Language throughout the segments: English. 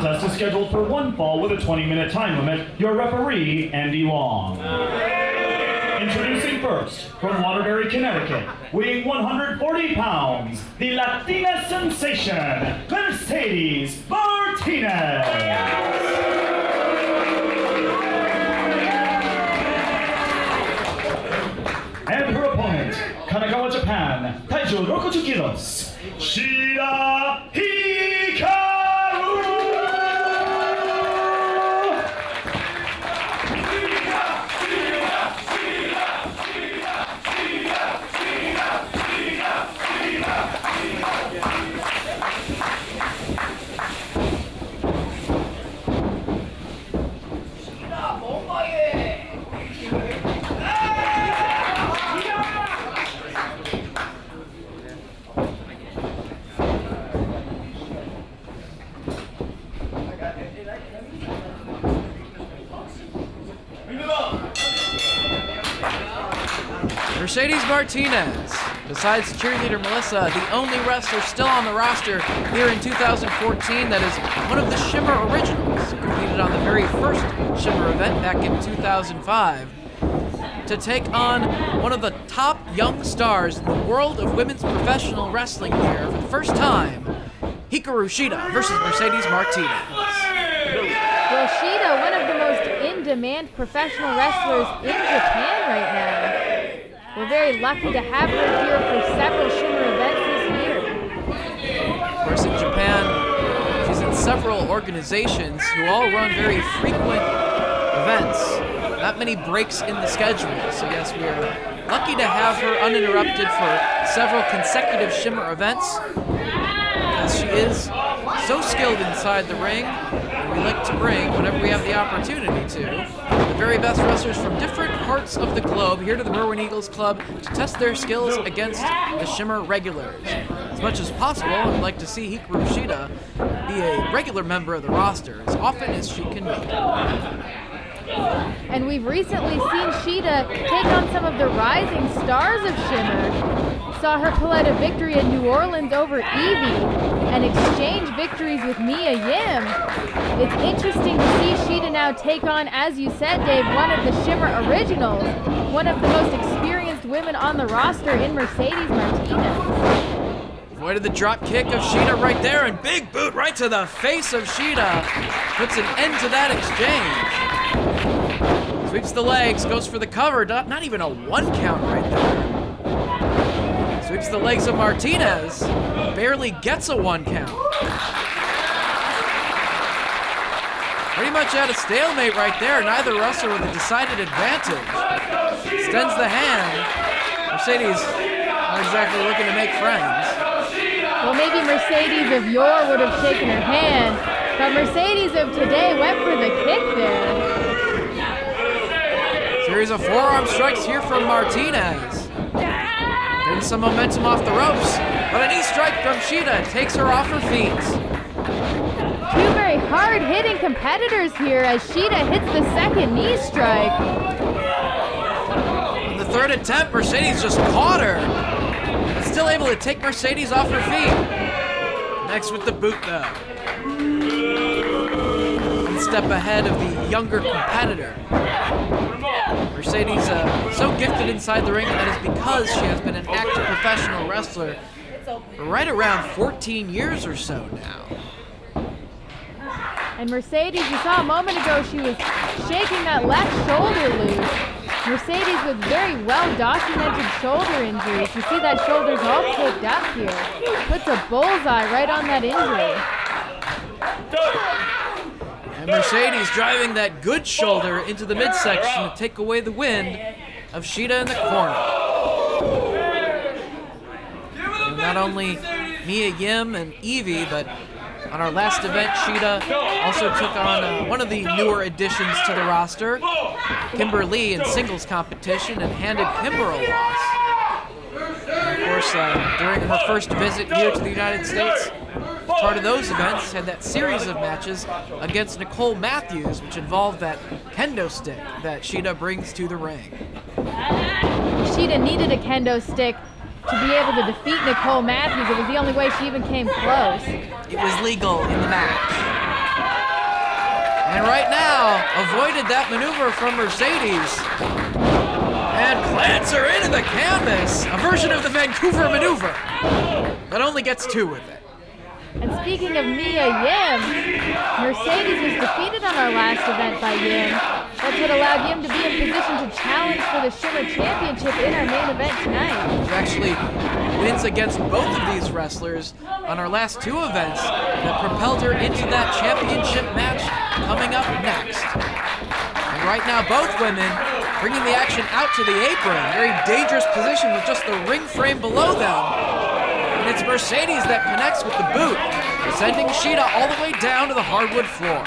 contest is scheduled for one fall with a 20-minute time limit. Your referee, Andy Long. Introducing first, from Waterbury, Connecticut, weighing 140 pounds, the Latina sensation, Mercedes Martinez. And her opponent, Kanagawa, Japan, Taiju 60 kilos, Shida Hikaru! Mercedes Martinez, besides cheerleader Melissa, the only wrestler still on the roster here in 2014 that is one of the Shimmer originals, competed on the very first Shimmer event back in 2005, to take on one of the top young stars in the world of women's professional wrestling here for the first time, Hikaru Shida versus Mercedes Martinez. Well, Shida, one of the most in-demand professional wrestlers in Japan right now. We're very lucky to have her here for several Shimmer events this year. Of course, in Japan, she's in several organizations who all run very frequent events. Not many breaks in the schedule, so yes, we are lucky to have her uninterrupted for several consecutive Shimmer events, because she is so skilled inside the ring, and we like to bring, whenever we have the opportunity to, the very best wrestlers from different parts of the globe here to the Berwyn Eagles Club to test their skills against the Shimmer regulars. As much as possible, I'd like to see Hikaru Shida be a regular member of the roster as often as she can be. And we've recently seen Shida take on some of the rising stars of Shimmer. Saw her pull out a victory in New Orleans over Evie and exchange victories with Mia Yim. It's interesting to see Shida now take on, as you said, Dave, one of the Shimmer originals, one of the most experienced women on the roster in Mercedes Martinez. Avoided the drop kick of Shida right there, and big boot right to the face of Shida. Puts an end to that exchange. Sweeps the legs, goes for the cover, not even a 1 count right there. Sweeps the legs of Martinez, barely gets a 1 count. Pretty much at a stalemate right there, neither wrestler with a decided advantage. Extends the hand. Mercedes not exactly looking to make friends. Well, maybe Mercedes of yore would have shaken her hand, but Mercedes of today went for the kick there. Series of forearm strikes here from Martinez. Getting some momentum off the ropes, but a knee strike from Shida takes her off her feet. Two very hard-hitting competitors here as Shida hits the second knee strike. On the third attempt, Mercedes just caught her, but still able to take Mercedes off her feet. Next with the boot though. One step ahead of the younger competitor. Mercedes so gifted inside the ring, and that is because she has been an active professional wrestler for right around 14 years or so now. And Mercedes, you saw a moment ago, she was shaking that left shoulder loose. Mercedes with very well-documented shoulder injuries. You see that shoulder's all taped up here. Puts a bullseye right on that injury. And Mercedes driving that good shoulder into the midsection to take away the wind of Shida in the corner. And not only Mia Yim and Evie, but on our last event, Shida also took on one of the newer additions to the roster, Kimber Lee, in singles competition and handed Kimber a loss. And of course, during her first visit here to the United States, part of those events had that series of matches against Nicole Matthews, which involved that kendo stick that Shida brings to the ring. Shida needed a kendo stick to be able to defeat Nicole Matthews. It was the only way she even came close. It was legal in the match. And right now, avoided that maneuver from Mercedes. And plants her into the canvas. A version of the Vancouver maneuver, but only gets 2 with it. And speaking of Mia Yim, Mercedes was defeated on our last event by Yim. That's what allowed Yim to be in position to challenge for the Shimmer Championship in our main event tonight. She actually wins against both of these wrestlers on our last 2 events that propelled her into that championship match coming up next. And right now, both women bringing the action out to the apron. Very dangerous position with just the ring frame below them. And it's Mercedes that connects with the boot, sending Shida all the way down to the hardwood floor.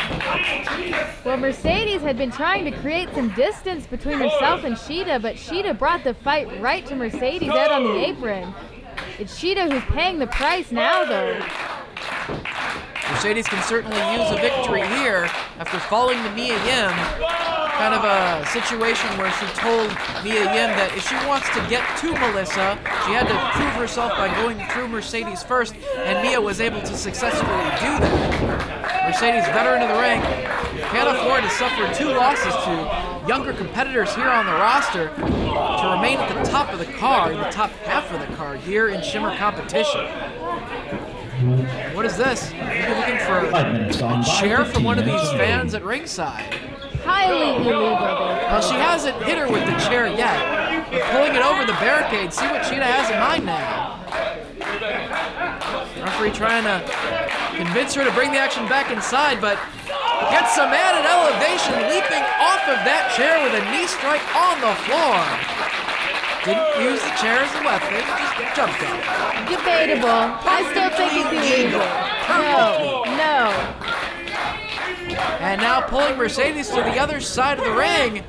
Well, Mercedes had been trying to create some distance between herself and Shida, but Shida brought the fight right to Mercedes out on the apron. It's Shida who's paying the price now, though. Mercedes can certainly use a victory here after falling to Mia Yim. Kind of a situation where she told Mia Yim that if she wants to get to Melissa, she had to prove herself by going through Mercedes first, and Mia was able to successfully do that. Mercedes, veteran of the ring, can't afford to suffer 2 losses to younger competitors here on the roster to remain at the top of the card, the top half of the card here in Shimmer competition. What is this? Maybe looking for a chair from one of these fans at ringside. Highly illegal. Well, she hasn't hit her with the chair yet. But pulling it over the barricade, see what Shida has in mind now. Referee trying to convince her to bring the action back inside, but gets some added elevation, leaping off of that chair with a knee strike on the floor. Didn't use the chair as a weapon, just jumped on it. Debatable. I still think it's illegal. No. And now pulling Mercedes to the other side of the ring.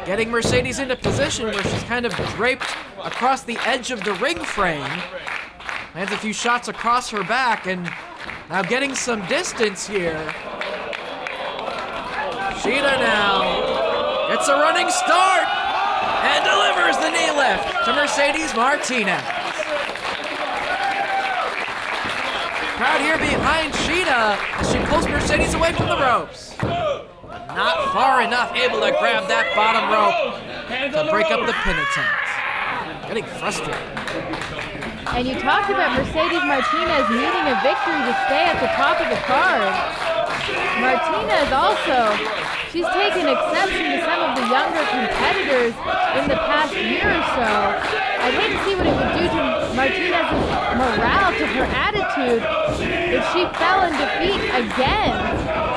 Getting Mercedes into position where she's kind of draped across the edge of the ring frame. Lands a few shots across her back and now getting some distance here. Shida now gets a running start and delivers the knee lift to Mercedes Martinez. Crowd here behind Shida as she pulls Mercedes away from the ropes. But not far enough, able to grab that bottom rope to break up the pin attempt. Getting frustrated. And you talked about Mercedes Martinez needing a victory to stay at the top of the card. Martinez also, she's taken exception to some of the younger competitors in the past year or so. I'd hate to see what it would do to Martinez's morale, to her attitude, if she fell in defeat again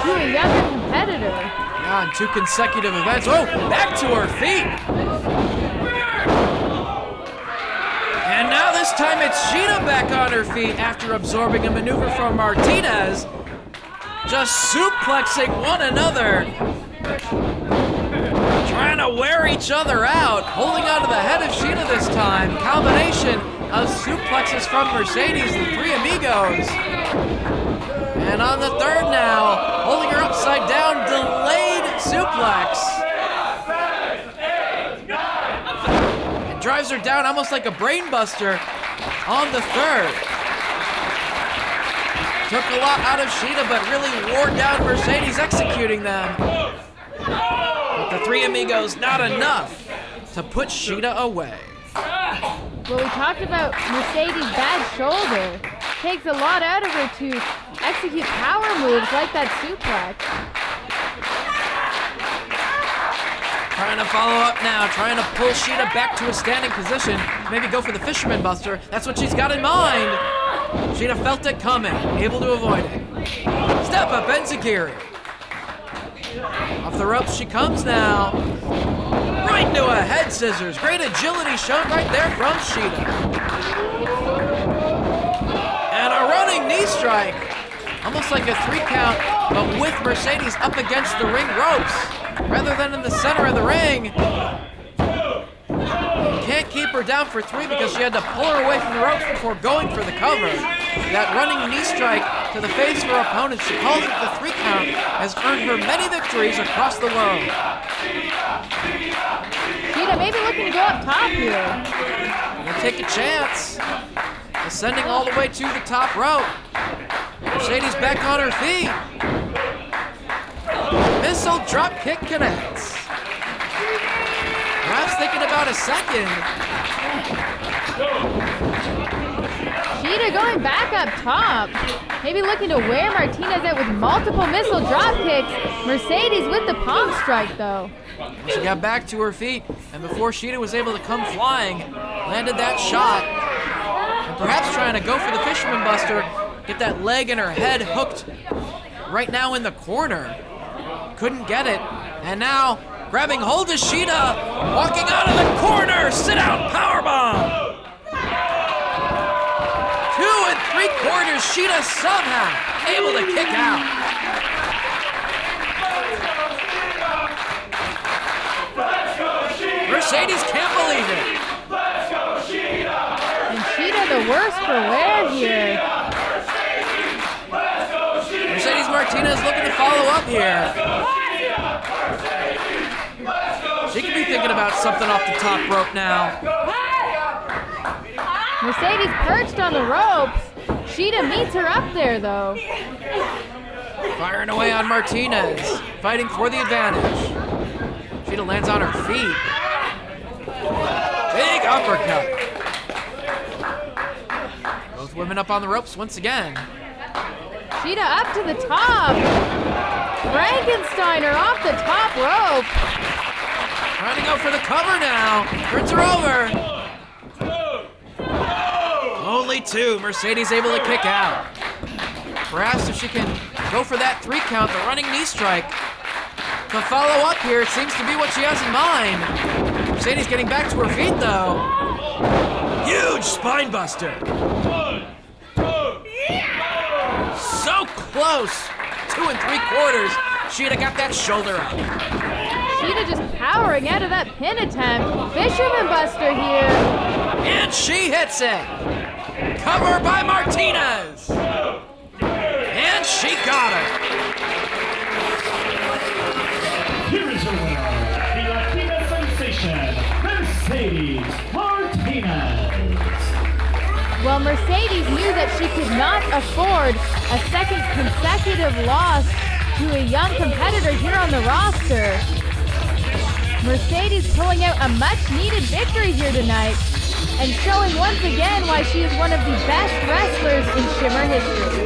to a younger competitor. Yeah, on 2 consecutive events. Oh, back to her feet. And now this time it's Shida back on her feet after absorbing a maneuver from Martinez. Just suplexing one another. Trying to wear each other out. Holding onto the head of Shida this time. Combination of suplexes from Mercedes, the 3 amigos. And on the 3rd now, holding her upside down, delayed suplex. And drives her down almost like a brain buster on the 3rd. Took a lot out of Shida, but really wore down Mercedes executing them. But the 3 amigos, not enough to put Shida away. Well, we talked about Mercedes' bad shoulder. Takes a lot out of her to execute power moves like that suplex. Trying to follow up now, trying to pull Shida back to a standing position. Maybe go for the Fisherman Buster. That's what she's got in mind. Shida felt it coming, able to avoid it. Step up enziguri. Off the ropes she comes now. Right into a head scissors. Great agility shown right there from Shida. And a running knee strike. Almost like a 3 count, but with Mercedes up against the ring ropes rather than in the center of the ring. Can't keep her down for 3 because she had to pull her away from the ropes before going for the cover. That running knee strike to the face of her opponent, she calls it the 3 count, has earned her many victories across the world. Shida maybe looking to go up top here. Gonna take a chance. Ascending all the way to the top rope. Mercedes back on her feet. Missile drop kick connects. Perhaps thinking about a second. Shida going back up top. Maybe looking to wear Martinez out with multiple missile drop kicks. Mercedes with the palm strike though. She got back to her feet, and before Shida was able to come flying, landed that shot. And perhaps trying to go for the Fisherman Buster, get that leg and her head hooked right now in the corner. Couldn't get it, and now grabbing hold of Shida, walking out of the corner, sit out powerbomb. 2 3/4, Shida somehow able to kick out. Mercedes can't believe it. And Shida the worse for wear here. Mercedes Martinez looking to follow up here. She could be thinking about something off the top rope now. Mercedes perched on the ropes. Shida meets her up there though. Firing away on Martinez, fighting for the advantage. Shida lands on her feet. Big uppercut. Both women up on the ropes once again. Shida up to the top. Frankensteiner off the top rope. Trying to go for the cover now. Turns her over. Only 2. Mercedes able to kick out. Perhaps if she can go for that 3 count, the running knee strike. The follow up here seems to be what she has in mind. Mercedes getting back to her feet though. Huge spine buster. So close. 2 3/4. Shida got that shoulder up. Shida just powering out of that pin attempt. Fisherman Buster here. And she hits it. Cover by Martinez. And she got her. Here is your winner, the Latina sensation, Mercedes Martinez. Well, Mercedes knew that she could not afford a second consecutive loss to a young competitor here on the roster. Mercedes pulling out a much-needed victory here tonight and showing once again why she is one of the best wrestlers in Shimmer history.